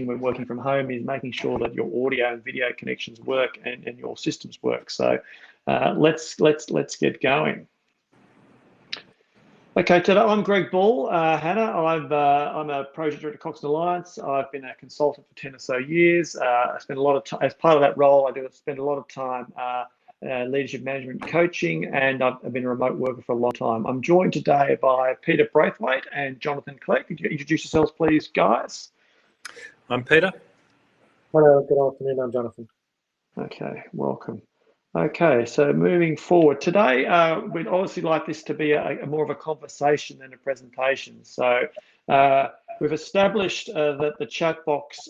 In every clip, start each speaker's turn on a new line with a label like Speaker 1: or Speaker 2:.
Speaker 1: when working from home is making sure that your audio and video connections work and your systems work. So let's get going. Okay, today I'm Greg Ball. Hannah, I'm a project director at Coxon Alliance. I've been a consultant for 10 or so years. I spend a lot of time, as part of that role, I do spend a lot of time leadership management coaching, and I've been a remote worker for a long time. I'm joined today by Peter Braithwaite and Jonathan Clegg. Could you introduce yourselves, please, guys?
Speaker 2: I'm Peter.
Speaker 3: Hello, good afternoon. I'm Jonathan.
Speaker 1: Okay, welcome. Okay, so moving forward, today we'd obviously like this to be a more of a conversation than a presentation. So we've established that the chat box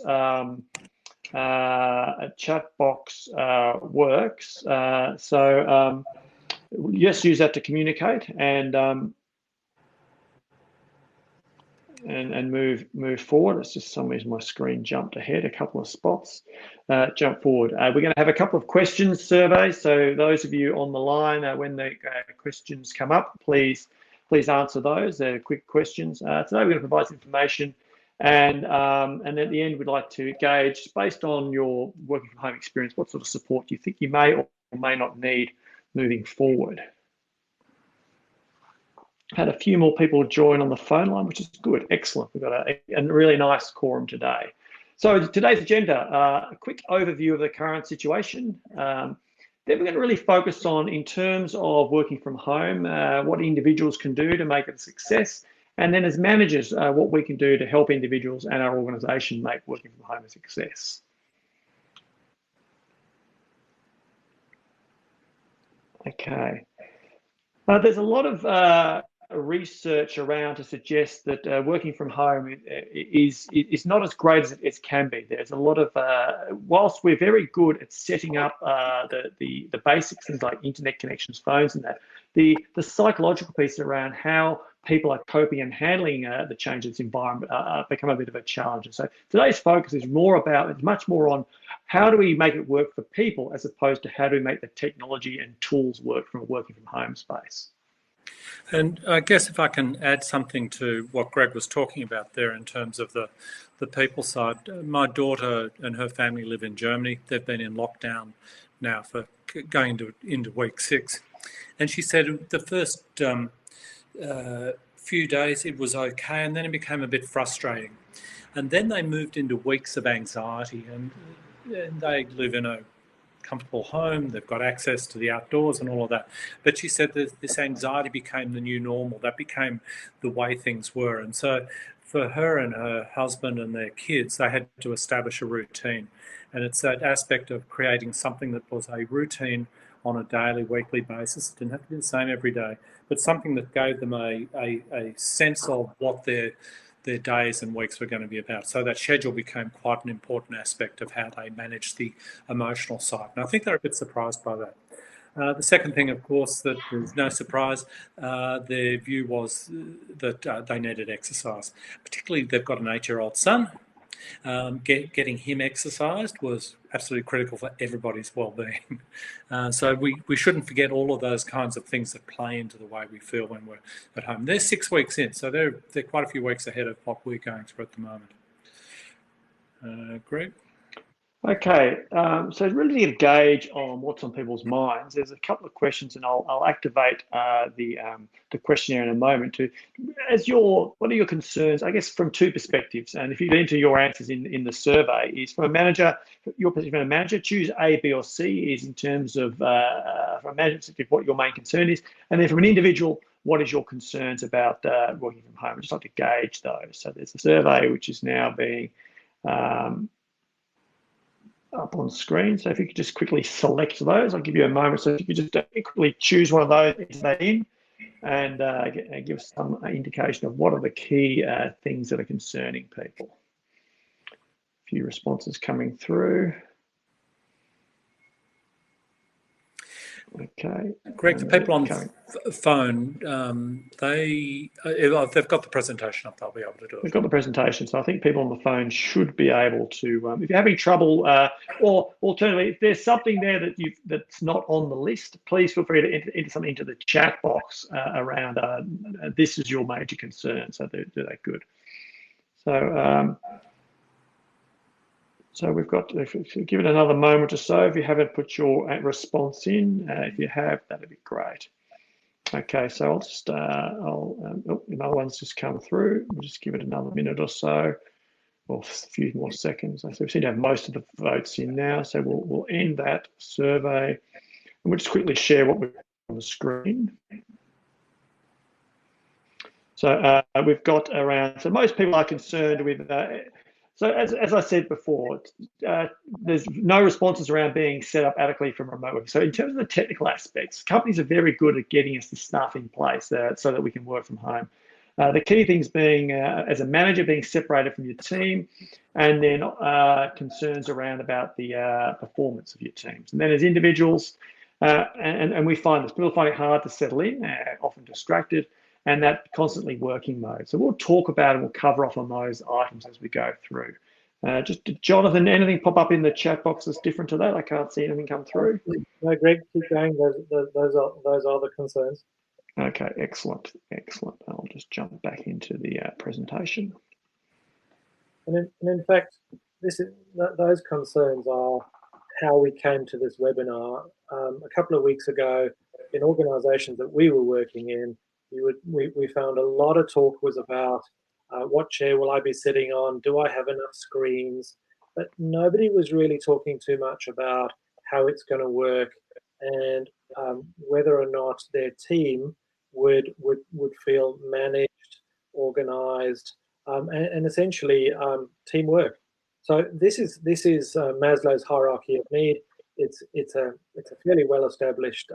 Speaker 1: works. So just use that to communicate and move forward. It's just some reason my screen jumped ahead a couple of spots. Jump forward. We're going to have a couple of questions surveys. So those of you on the line, when the questions come up, please answer those. They're quick questions. Today we're going to provide some information, and at the end we'd like to gauge, based on your working from home experience, what sort of support you think you may or may not need moving forward. Had a few more people join on the phone line, which is good. Excellent. We've got a really nice quorum today. So today's agenda, a quick overview of the current situation. Then we're going to really focus on, in terms of working from home, what individuals can do to make it a success. And then as managers, what we can do to help individuals and our organisation make working from home a success. Okay. There's a lot of research around to suggest that working from home is not as great as it can be. There's a lot of, whilst we're very good at setting up the basics, things like internet connections, phones and that, the psychological piece around how people are coping and handling the change in this environment become a bit of a challenge. And so today's focus is much more on how do we make it work for people, as opposed to how do we make the technology and tools work from a working from home space.
Speaker 2: And I guess if I can add something to what Greg was talking about there in terms of the people side, my daughter and her family live in Germany. They've been in lockdown now for going into week 6. And she said the first few days it was okay, and then it became a bit frustrating. And then they moved into weeks of anxiety, and they live in a comfortable home, they've got access to the outdoors and all of that. But she said that this anxiety became the new normal. That became the way things were. And so for her and her husband and their kids, they had to establish a routine. And it's that aspect of creating something that was a routine on a daily, weekly basis. It didn't have to be the same every day, but something that gave them a sense of what their days and weeks were going to be about. So that schedule became quite an important aspect of how they managed the emotional side. And I think they're a bit surprised by that. The second thing, of course, that was no surprise, their view was that they needed exercise. Particularly, they've got an 8-year-old son. Getting him exercised was absolutely critical for everybody's well-being. So we shouldn't forget all of those kinds of things that play into the way we feel when we're at home. They're 6 weeks in, so they're quite a few weeks ahead of what we're going through at the moment. Greg?
Speaker 1: Okay, so really to gauge on what's on people's minds, there's a couple of questions, and I'll activate the questionnaire in a moment. What are your concerns? I guess from 2 perspectives, and if you enter your answers in the survey, is from a manager, your position from a manager, choose A, B, or C, is in terms of from a manager perspective what your main concern is, and then from an individual, what is your concerns about working from home? I'd just like to gauge those. So there's a survey which is now being up on screen. So if you could just quickly select those, I'll give you a moment. So if you could just quickly choose one of those, enter that in, and give some indication of what are the key things that are concerning people. A few responses coming through. Okay.
Speaker 2: Greg, the people on the phone, if they've got the presentation up, they'll be able to do it.
Speaker 1: They've got the presentation, so I think people on the phone should be able to. If you're having trouble, or alternatively, if there's something there that's not on the list, please feel free to enter something into the chat box around. This is your major concern, so do that good. So. So we've got, if you give it another moment or so, if you haven't put your response in, if you have, that'd be great. Okay, so I'll just, another one's just come through. We'll just give it another minute or so, or a few more seconds. So we seem to have most of the votes in now, so we'll end that survey. And we'll just quickly share what we've got on the screen. So we've got around, so most people are concerned with, so as I said before, there's no responses around being set up adequately from remote work. So in terms of the technical aspects, companies are very good at getting us the stuff in place so that we can work from home. The key things being, as a manager, being separated from your team, and then concerns around about the performance of your teams. And then as individuals, and we find this, people find it hard to settle in, often distracted, and that constantly working mode. So we'll talk about and we'll cover off on those items as we go through. Just Jonathan, anything pop up in the chat box that's different to that? I can't see anything come through.
Speaker 3: No, Greg, keep going. Those are the concerns.
Speaker 1: Okay, excellent. I'll just jump back into the presentation.
Speaker 3: And in fact, those concerns are how we came to this webinar. A couple of weeks ago, in organisations that we were working in, we found a lot of talk was about what chair will I be sitting on? Do I have enough screens? But nobody was really talking too much about how it's going to work and whether or not their team would feel managed, organised, and essentially teamwork. So this is Maslow's hierarchy of need. It's a fairly well established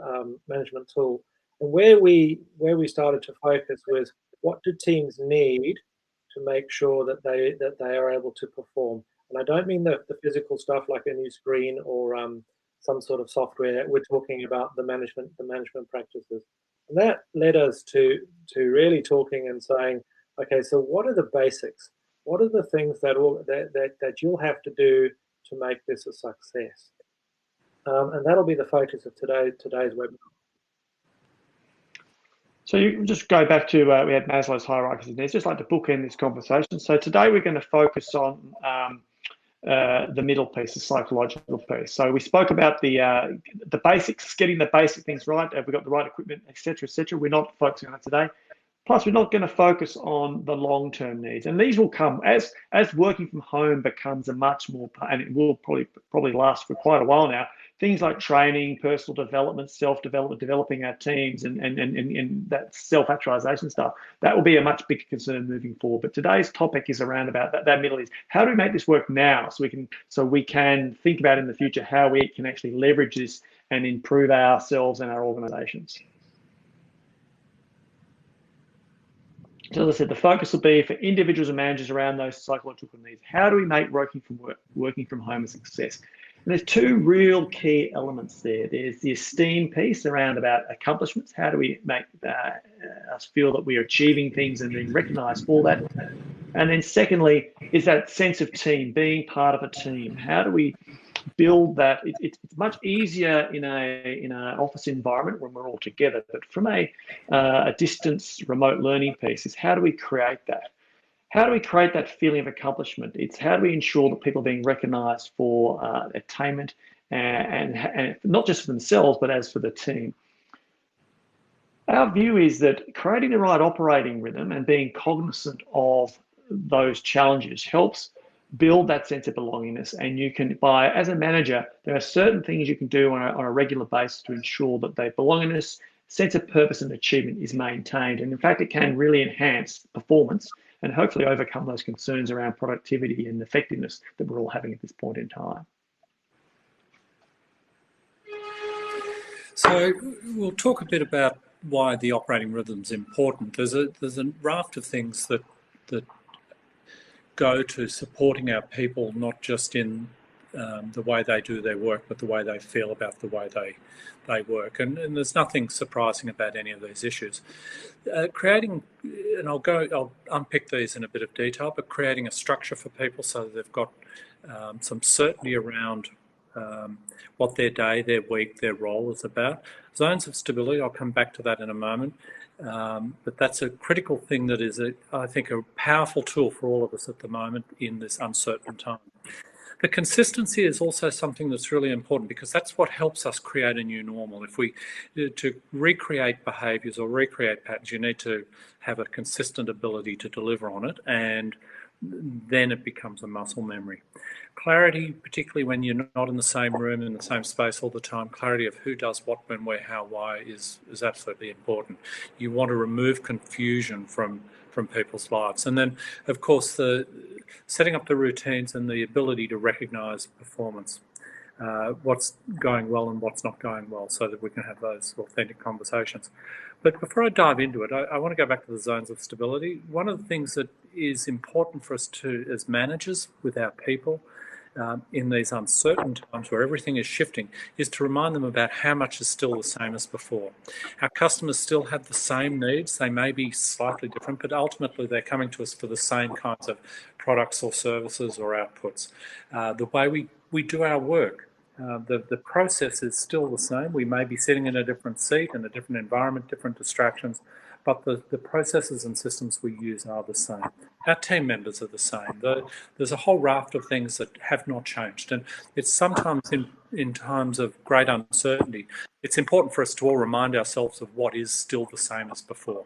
Speaker 3: management tool. And where we started to focus was, what do teams need to make sure that they are able to perform? And I don't mean the physical stuff like a new screen or some sort of software. We're talking about the management practices. And that led us to really talking and saying, okay, so what are the basics? What are the things that you'll have to do to make this a success? And that'll be the focus of today's webinar.
Speaker 1: So you just go back to, we had Maslow's hierarchies in there. It's just like to bookend this conversation. So today we're going to focus on the middle piece, the psychological piece. So we spoke about the basics, getting the basic things right. Have we got the right equipment, etc., etc. We're not focusing on that today. Plus, we're not going to focus on the long-term needs, and these will come as working from home becomes a much more, and it will probably last for quite a while now. Things like training, personal development, self-development, developing our teams, and that self-actualization stuff, that will be a much bigger concern moving forward. But today's topic is around about that middle is, how do we make this work now so we can think about in the future how we can actually leverage this and improve ourselves and our organizations. So as I said, the focus will be for individuals and managers around those psychological needs. How do we make working from home a success? And there's two real key elements there. There's the esteem piece around about accomplishments. How do we make us feel that we are achieving things and being recognised for that? And then secondly, is that sense of team, being part of a team. How do we build that? It's much easier in an office environment when we're all together, but from a distance remote learning piece is, how do we create that? How do we create that feeling of accomplishment? It's how do we ensure that people are being recognised for attainment and not just for themselves, but as for the team. Our view is that creating the right operating rhythm and being cognizant of those challenges helps build that sense of belongingness. And you can, as a manager, there are certain things you can do on a regular basis to ensure that their belongingness, sense of purpose and achievement is maintained. And in fact, it can really enhance performance and hopefully overcome those concerns around productivity and effectiveness that we're all having at this point in time.
Speaker 2: So we'll talk a bit about why the operating rhythm is important. There's a raft of things that go to supporting our people, not just in the way they do their work, but the way they feel about the way they work. And there's nothing surprising about any of these issues. Creating, and I'll unpick these in a bit of detail, but creating a structure for people so that they've got some certainty around what their day, their week, their role is about. Zones of stability, I'll come back to that in a moment. But that's a critical thing that is, I think, a powerful tool for all of us at the moment in this uncertain time. The consistency is also something that's really important, because that's what helps us create a new normal. If we to recreate behaviours or recreate patterns, you need to have a consistent ability to deliver on it, and then it becomes a muscle memory. Clarity, particularly when you're not in the same room, in the same space all the time, clarity of who does what, when, where, how, why is absolutely important. You want to remove confusion from people's lives. And then, of course, the setting up the routines and the ability to recognise performance, what's going well and what's not going well, so that we can have those authentic conversations. But before I dive into it, I want to go back to the zones of stability. One of the things that is important for us to, as managers with our people, in these uncertain times where everything is shifting, is to remind them about how much is still the same as before. Our customers still have the same needs. They may be slightly different, but ultimately they're coming to us for the same kinds of products or services or outputs. The way we do our work, the process is still the same. We may be sitting in a different seat, in a different environment, different distractions, but the processes and systems we use are the same. Our team members are the same. There's a whole raft of things that have not changed. And it's sometimes in times of great uncertainty, it's important for us to all remind ourselves of what is still the same as before.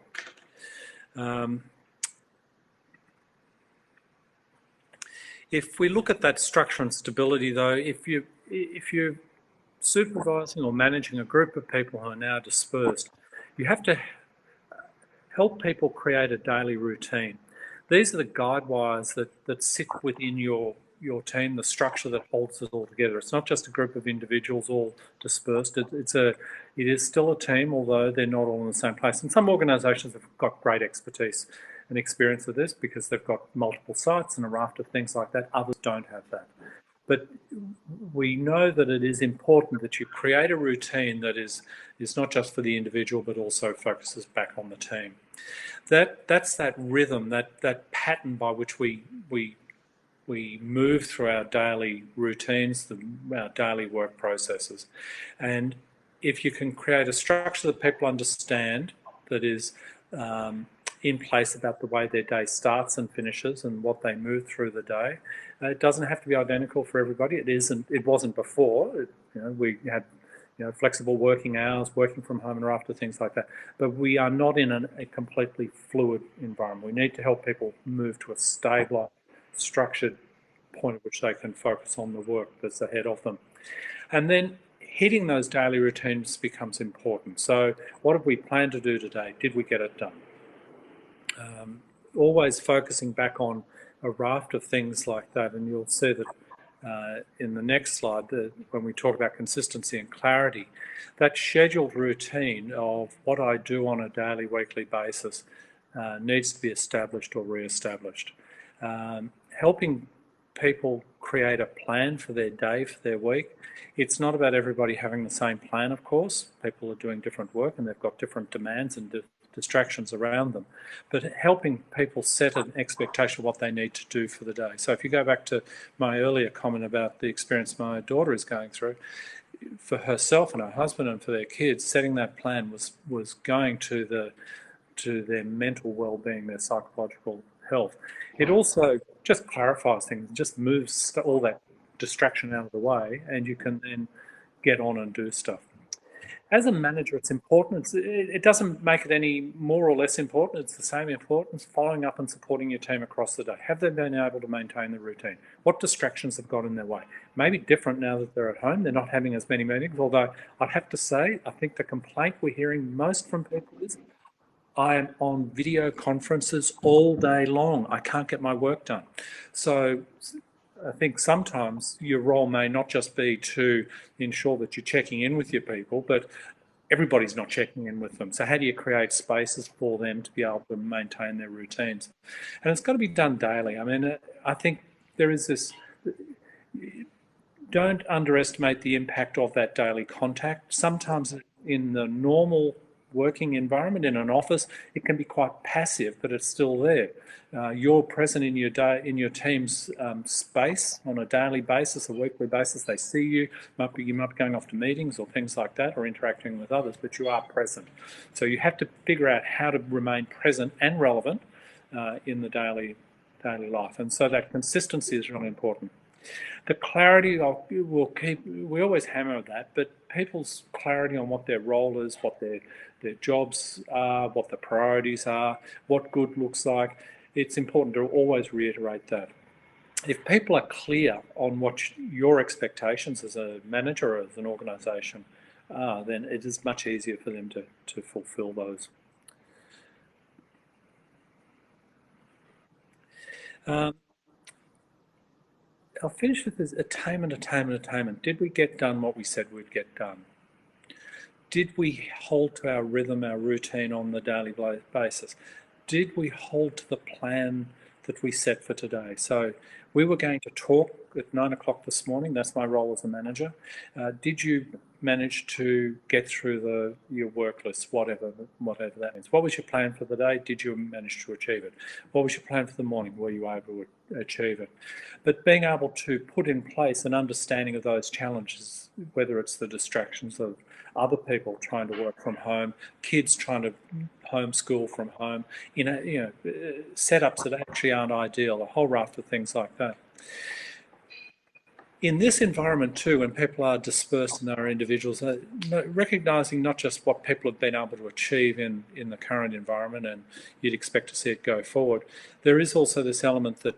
Speaker 2: If we look at that structure and stability, though, if you're supervising or managing a group of people who are now dispersed, you have to help people create a daily routine. These are the guide wires that sit within your team, the structure that holds it all together. It's not just a group of individuals all dispersed. It is still a team, although they're not all in the same place. And some organisations have got great expertise and experience with this because they've got multiple sites and a raft of things like that. Others don't have that. But we know that it is important that you create a routine that is not just for the individual, but also focuses back on the team. That's that rhythm, that pattern by which we move through our daily routines, our daily work processes. And if you can create a structure that people understand, that is in place about the way their day starts and finishes and what they move through the day. It doesn't have to be identical for everybody. It wasn't before. We had flexible working hours, working from home and after, things like that. But we are not in a completely fluid environment. We need to help people move to a stabler, structured point at which they can focus on the work that's ahead of them. And then hitting those daily routines becomes important. So what have we planned to do today? Did we get it done? Always focusing back on a raft of things like that, and you'll see that in the next slide, when we talk about consistency and clarity, that scheduled routine of what I do on a daily, weekly basis needs to be established or re-established. Helping people create a plan for their day, for their week. It's not about everybody having the same plan, of course. People are doing different work and they've got different demands and distractions around them, but helping people set an expectation of what they need to do for the day. So if you go back to my earlier comment about the experience my daughter is going through, for herself and her husband and for their kids, setting that plan was going to their mental well-being, their psychological health. It also just clarifies things, just moves all that distraction out of the way, and you can then get on and do stuff. As a manager, it's important. It doesn't make it any more or less important. It's the same importance, following up and supporting your team across the day. Have they been able to maintain the routine? What distractions have got in their way? Maybe different now that they're at home. They're not having as many meetings, although I'd have to say, I think the complaint we're hearing most from people is, I am on video conferences all day long. I can't get my work done. So I think sometimes your role may not just be to ensure that you're checking in with your people, but everybody's not checking in with them. So how do you create spaces for them to be able to maintain their routines? And it's got to be done daily. I mean, I think there is this, don't underestimate the impact of that daily contact. Sometimes in the normal working environment, in an office, it can be quite passive, but it's still there. You're present in your team's space on a daily basis, a weekly basis. They see you. You might be going off to meetings or things like that, or interacting with others, but you are present. So you have to figure out how to remain present and relevant in the daily life, and so that consistency is really important. The clarity, we always hammer that, but people's clarity on what their role is, what their jobs are, what the priorities are, what good looks like, it's important to always reiterate that. If people are clear on what your expectations as a manager or as an organisation are, then it is much easier for them to fulfil those. I'll finish with this attainment. Did we get done what we said we'd get done? Did we hold to our rhythm, our routine on the daily basis? Did we hold to the plan that we set for today? So we were going to talk at 9 o'clock this morning. That's my role as a manager. Did you manage to get through your work list, whatever that means? What was your plan for the day? Did you manage to achieve it? What was your plan for the morning? Were you able to achieve it? But being able to put in place an understanding of those challenges, whether it's the distractions of other people trying to work from home, kids trying to homeschool from home, setups that actually aren't ideal, a whole raft of things like that. In this environment too, when people are dispersed and are individuals, recognising not just what people have been able to achieve in the current environment, and you'd expect to see it go forward, there is also this element that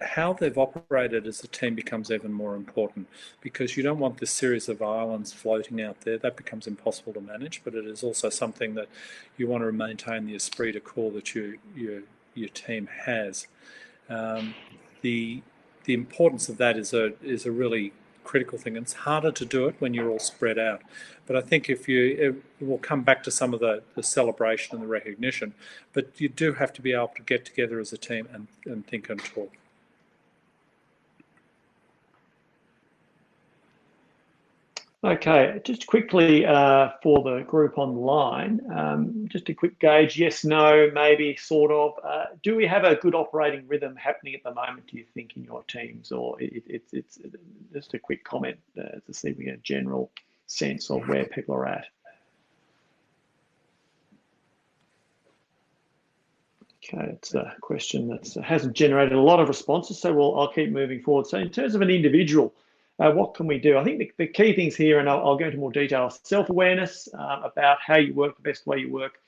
Speaker 2: how they've operated as a team becomes even more important, because you don't want this series of islands floating out there. That becomes impossible to manage, but it is also something that you want to maintain the esprit de corps that your team has. The importance of that is a really critical thing. It's harder to do it when you're all spread out. But I think it will come back to some of the celebration and the recognition, but you do have to be able to get together as a team and think and talk.
Speaker 1: Okay, just quickly for the group online, just a quick gauge, yes, no, maybe, sort of. Do we have a good operating rhythm happening at the moment, do you think, in your teams? Or it's just a quick comment to see if we get a general sense of where people are at. Okay, it's a question that hasn't generated a lot of responses, so I'll keep moving forward. So in terms of an individual, what can we do? I think the key things here, and I'll go into more detail, self-awareness about how you work, the best way you work,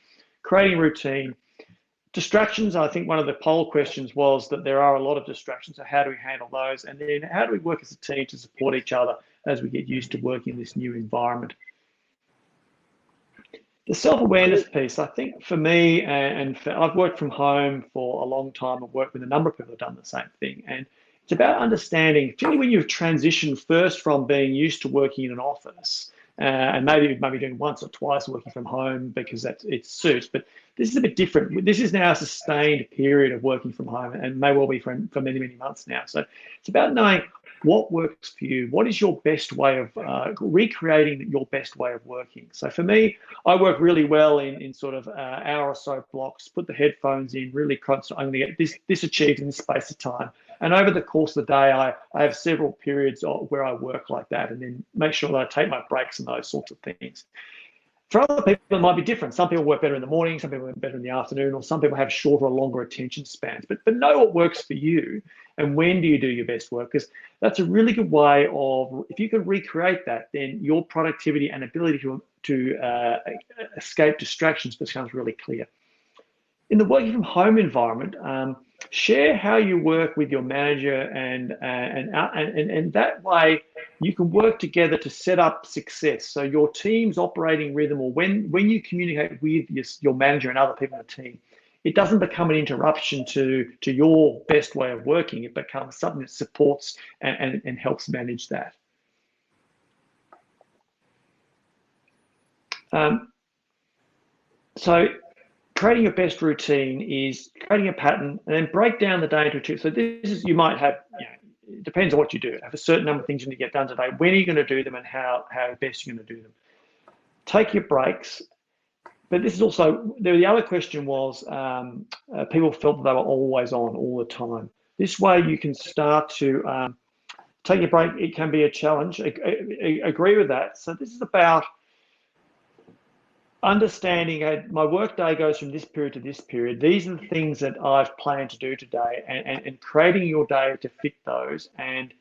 Speaker 1: creating routine. Distractions, I think one of the poll questions was that there are a lot of distractions, so how do we handle those? And then how do we work as a team to support each other as we get used to working in this new environment? The self-awareness piece, I think for me, I've worked from home for a long time. I've worked with a number of people who've done the same thing. And it's about understanding, particularly when you've transitioned first from being used to working in an office, and maybe doing once or twice working from home because it suits, but this is a bit different. This is now a sustained period of working from home, and may well be for many, many months now. So it's about knowing what works for you. What is your best way of recreating your best way of working? So for me, I work really well in sort of hour or so blocks, put the headphones in, really concentrate. I'm going to get this achieved in this space of time. And over the course of the day, I have several periods where I work like that, and then make sure that I take my breaks and those sorts of things. For other people, it might be different. Some people work better in the morning, some people work better in the afternoon, or some people have shorter or longer attention spans. But know what works for you and when do you do your best work, because that's a really good way of, if you can recreate that, then your productivity and ability to escape distractions becomes really clear. In the working from home environment, share how you work with your manager, and that way you can work together to set up success. So your team's operating rhythm, or when you communicate with your manager and other people in the team, it doesn't become an interruption to your best way of working. It becomes something that supports and helps manage that. So creating your best routine is creating a pattern and then break down the day into two. So this is, you might have, it depends on what you do. Have a certain number of things you need to get done today. When are you going to do them, and how best you're going to do them? Take your breaks. But this is also, the other question was, people felt that they were always on all the time. This way you can start to take a break. It can be a challenge. I agree with that. So this is about understanding my work day goes from this period to this period. These are the things that I've planned to do today, and creating your day to fit those, and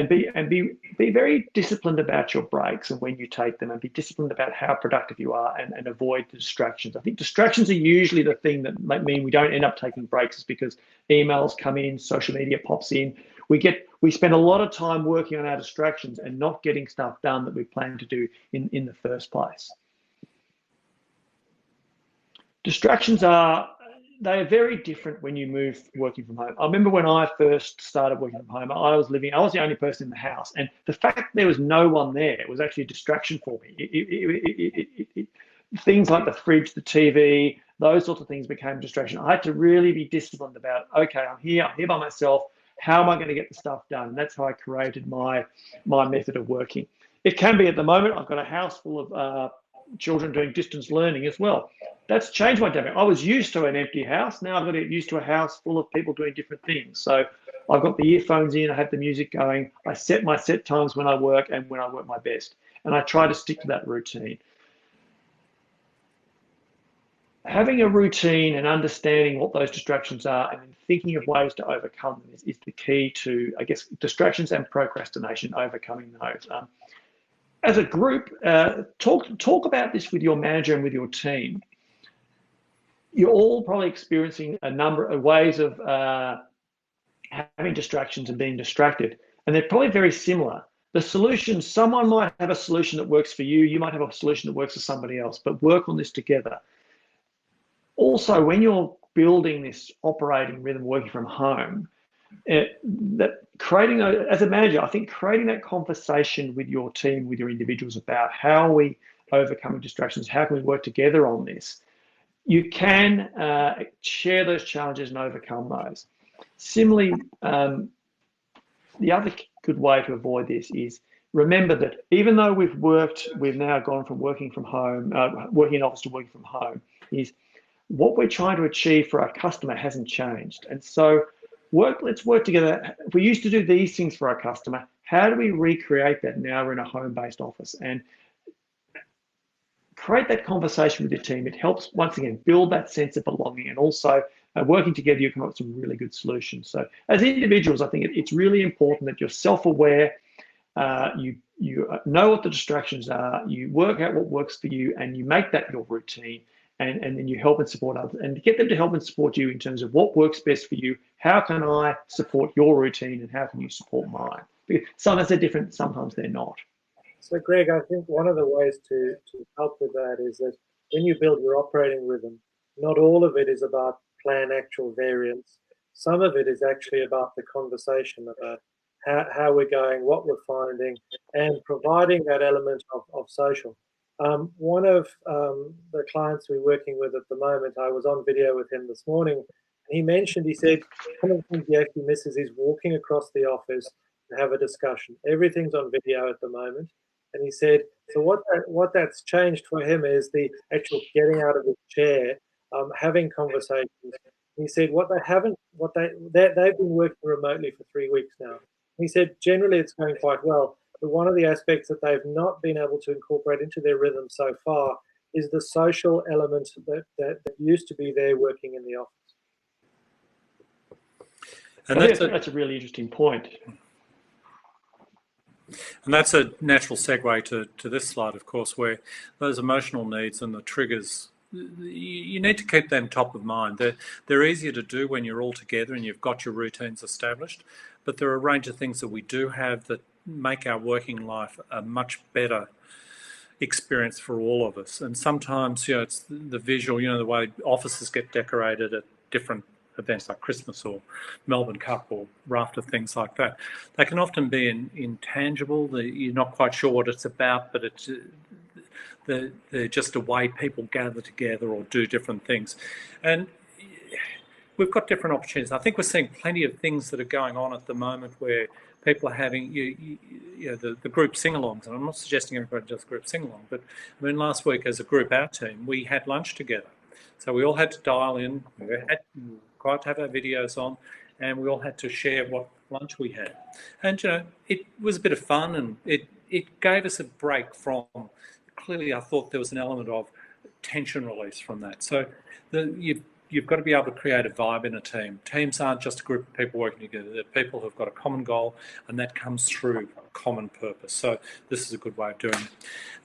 Speaker 1: be very disciplined about your breaks and when you take them, and be disciplined about how productive you are, and avoid the distractions. I think distractions are usually the thing that might mean we don't end up taking breaks, is because emails come in, social media pops in. We spend a lot of time working on our distractions and not getting stuff done that we plan to do in the first place. Distractions they are very different when you move working from home. I remember when I first started working from home, I was the only person in the house, and the fact there was no one there was actually a distraction for me. Things like the fridge, the TV, those sorts of things became a distraction. I had to really be disciplined about, okay, I'm here by myself. How am I going to get the stuff done? And that's how I created my method of working. It can be, at the moment, I've got a house full of children doing distance learning as well. That's changed my dynamic. I was used to an empty house. Now I've got to get used to a house full of people doing different things. So I've got the earphones in, I have the music going. I set my set times when I work and when I work my best. And I try to stick to that routine. Having a routine and understanding what those distractions are, and then thinking of ways to overcome them is the key to, I guess, distractions and procrastination, overcoming those. As a group, talk about this with your manager and with your team. You're all probably experiencing a number of ways of having distractions and being distracted, and they're probably very similar. The solution, someone might have a solution that works for you, you might have a solution that works for somebody else, but work on this together. Also, when you're building this operating rhythm working from home, as a manager, I think creating that conversation with your team, with your individuals, about how we overcome distractions, how can we work together on this, you can share those challenges and overcome those. Similarly, the other good way to avoid this is, remember that even though we've now gone from working from home, working in office to working from home, is what we're trying to achieve for our customer hasn't changed. And so let's work together. If we used to do these things for our customer, how do we recreate that now we're in a home-based office? And create that conversation with your team. It helps, once again, build that sense of belonging, and also working together, you come up with some really good solutions. So as individuals, I think it's really important that you're self-aware, you know what the distractions are, you work out what works for you, and you make that your routine. And then you help and support others, and get them to help and support you in terms of what works best for you. How can I support your routine, and how can you support mine? Because sometimes they're different, sometimes they're not.
Speaker 3: So, Greg, I think one of the ways to help with that is that when you build your operating rhythm, not all of it is about plan actual variance. Some of it is actually about the conversation about how we're going, what we're finding, and providing that element of social. One of the clients we're working with at the moment, I was on video with him this morning. He said, one of the things he actually misses is walking across the office to have a discussion. Everything's on video at the moment. And he said, so what that's changed for him is the actual getting out of his chair, having conversations. He said they've been working remotely for 3 weeks now. He said generally it's going quite well. But one of the aspects that they've not been able to incorporate into their rhythm so far is the social element that used to be there working in the office.
Speaker 1: And that's a really interesting point.
Speaker 2: And that's a natural segue to this slide, of course, where those emotional needs and the triggers, you need to keep them top of mind. They're easier to do when you're all together and you've got your routines established, but there are a range of things that we do have that make our working life a much better experience for all of us. And sometimes, it's the visual, the way offices get decorated at different events like Christmas or Melbourne Cup or raft of things like that. They can often be intangible. You're not quite sure what it's about, but they're just a way people gather together or do different things. And we've got different opportunities. I think we're seeing plenty of things that are going on at the moment where people are having the group sing-alongs. And I'm not suggesting everybody does group sing-along, but I mean, last week as a group, our team, we had lunch together. So we all had to dial in, we had required to have our videos on, and we all had to share what lunch we had. And, it was a bit of fun, and it gave us a break from, clearly I thought there was an element of tension release from that. So you've got to be able to create a vibe in a team. Teams aren't just a group of people working together. They're people who've got a common goal, and that comes through common purpose. So this is a good way of doing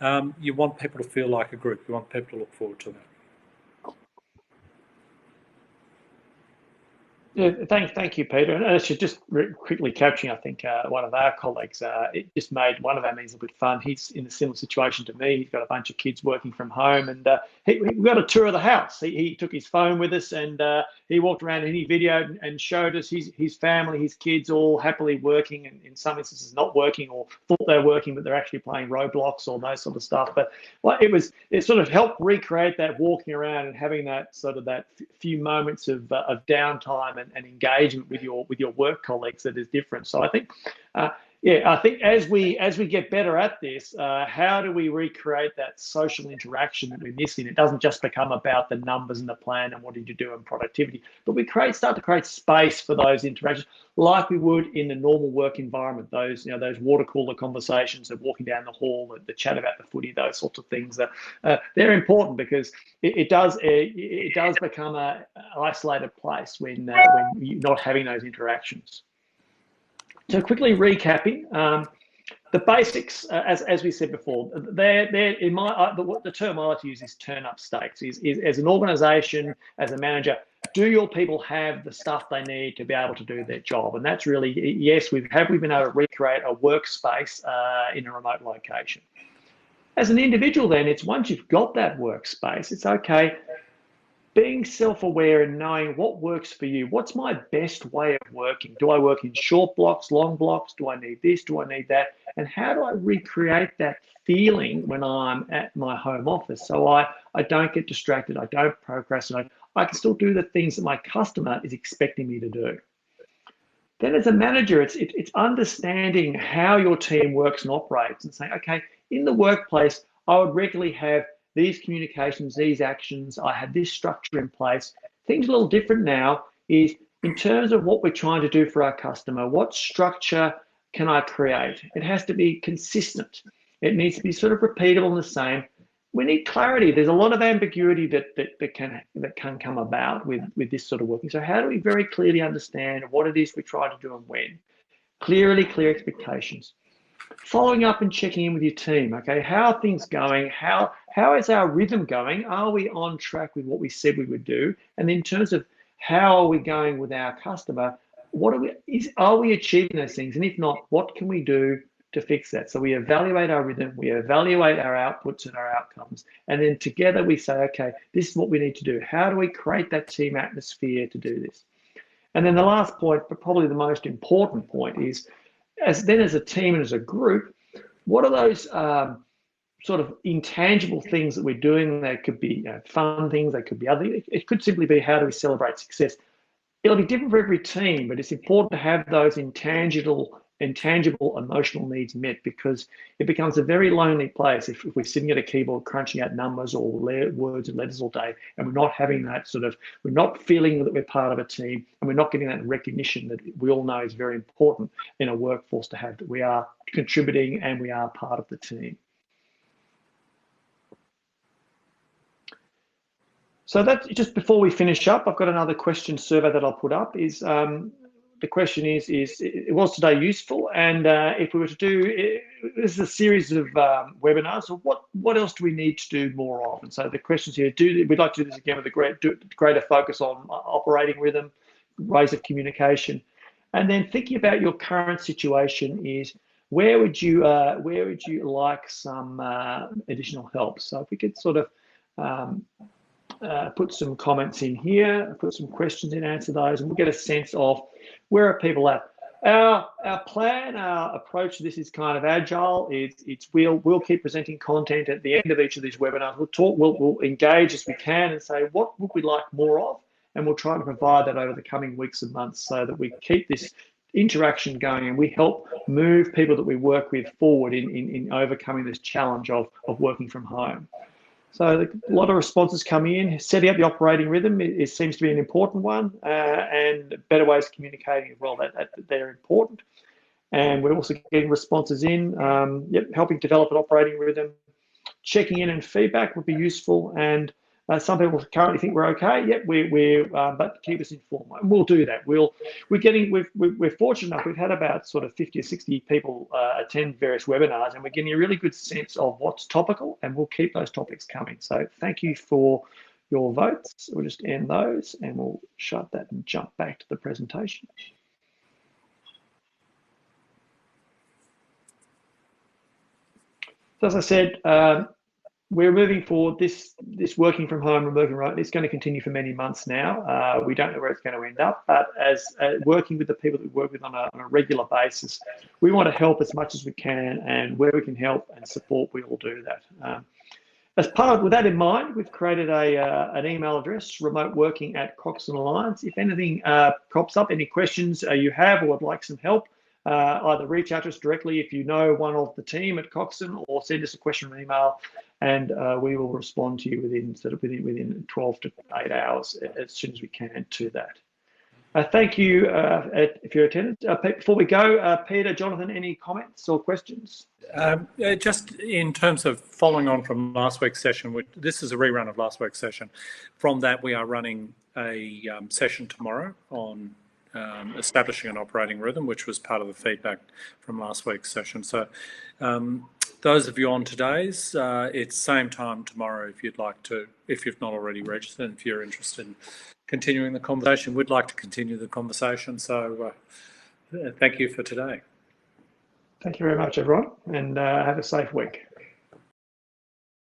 Speaker 2: it. You want people to feel like a group. You want people to look forward to that.
Speaker 1: Yeah, thank you, Peter. And actually, just quickly capturing, I think one of our colleagues, it just made one of our meetings a bit fun. He's in a similar situation to me. He's got a bunch of kids working from home, and we got a tour of the house. He took his phone with us, and he walked around and he videoed and showed us his family, his kids, all happily working, and in some instances not working, or thought they were working, but they're actually playing Roblox or those sort of stuff. But it sort of helped recreate that walking around and having that sort of that few moments of downtime and engagement with your work colleagues that is different. So I think, I think as we get better at this, how do we recreate that social interaction that we're missing? It doesn't just become about the numbers and the plan and what did you do and productivity, but we start to create space for those interactions, like we would in the normal work environment. Those water cooler conversations of walking down the hall, the chat about the footy, those sorts of things. They're important because it does become an isolated place when you're not having those interactions. So quickly recapping, the basics, as we said before, they're in the term I like to use is turn up stakes. Is as an organisation, as a manager, do your people have the stuff they need to be able to do their job? And that's really, yes, we've been able to recreate a workspace in a remote location. As an individual, then, it's once you've got that workspace, it's okay. Being self-aware and knowing what works for you. What's my best way of working? Do I work in short blocks, long blocks? Do I need this? Do I need that? And how do I recreate that feeling when I'm at my home office so I don't get distracted, I don't procrastinate, I can still do the things that my customer is expecting me to do. Then as a manager, it's understanding how your team works and operates and saying, okay, in the workplace, I would regularly have these communications, these actions, I have this structure in place. Things a little different now is in terms of what we're trying to do for our customer, what structure can I create? It has to be consistent. It needs to be sort of repeatable and the same. We need clarity. There's a lot of ambiguity that can come about with this sort of working. So how do we very clearly understand what it is we try to do and when? Clear expectations. Following up and checking in with your team. Okay, how are things going? How is our rhythm going? Are we on track with what we said we would do? And in terms of how are we going with our customer, are we achieving those things? And if not, what can we do to fix that? So we evaluate our rhythm, we evaluate our outputs and our outcomes, and then together we say, okay, this is what we need to do. How do we create that team atmosphere to do this? And then the last point, but probably the most important point, is as a team and as a group, what are those sort of intangible things that we're doing? They could be fun things, they could be other. It could simply be how do we celebrate success. It'll be different for every team, but it's important to have those intangible emotional needs met, because it becomes a very lonely place if we're sitting at a keyboard crunching out numbers or words and letters all day, and we're not having that we're not feeling that we're part of a team, and we're not getting that recognition that we all know is very important in a workforce to have, that we are contributing and we are part of the team. So that's just before we finish up. I've got another question survey that I'll put up. The question is was today useful? And if we were to do, this is a series of webinars, so what else do we need to do more of? And so the questions here, we'd like to do this again with a greater focus on operating rhythm, ways of communication. And then thinking about your current situation is, where would you like some additional help? So if we could sort of put some comments in here, put some questions in, answer those, and we'll get a sense of where are people at. Our plan, our approach to this is kind of agile. We'll keep presenting content at the end of each of these webinars. We'll engage as we can and say what would we like more of, and we'll try to provide that over the coming weeks and months so that we keep this interaction going and we help move people that we work with forward in overcoming this challenge of working from home. So a lot of responses coming in. Setting up the operating rhythm, it seems to be an important one, and better ways of communicating as well. They're important. And we're also getting responses in, helping develop an operating rhythm. checking in and feedback would be useful. And some people currently think we're okay. Yep, but keep us informed, and we'll do that. We're fortunate enough. We've had about sort of 50 or 60 people attend various webinars, and we're getting a really good sense of what's topical, and we'll keep those topics coming. So thank you for your votes. We'll just end those, and we'll shut that and jump back to the presentation. So as I said, we're moving forward. This working from home and working remote is going to continue for many months now. We don't know where it's going to end up, but as working with the people that we work with on a regular basis, we want to help as much as we can, and where we can help and support, we will do that. As part of, with that in mind, we've created an email address, remoteworking@Coxon Alliance. If anything crops up, any questions you have or would like some help, either reach out to us directly if you know one of the team at Coxon, or send us a question or email, and we will respond to you within 12 to 8 hours as soon as we can to that. Thank you for your attendance. Before we go, Peter, Jonathan, any comments or questions?
Speaker 2: Just in terms of following on from last week's session, this is a rerun of last week's session. From that, we are running a session tomorrow on establishing an operating rhythm, which was part of the feedback from last week's session. So those of you on today's, it's same time tomorrow if you'd like to, if you've not already registered, and if you're interested in continuing the conversation, we'd like to continue the conversation. So thank you for today.
Speaker 1: Thank you very much, everyone, and have a safe week.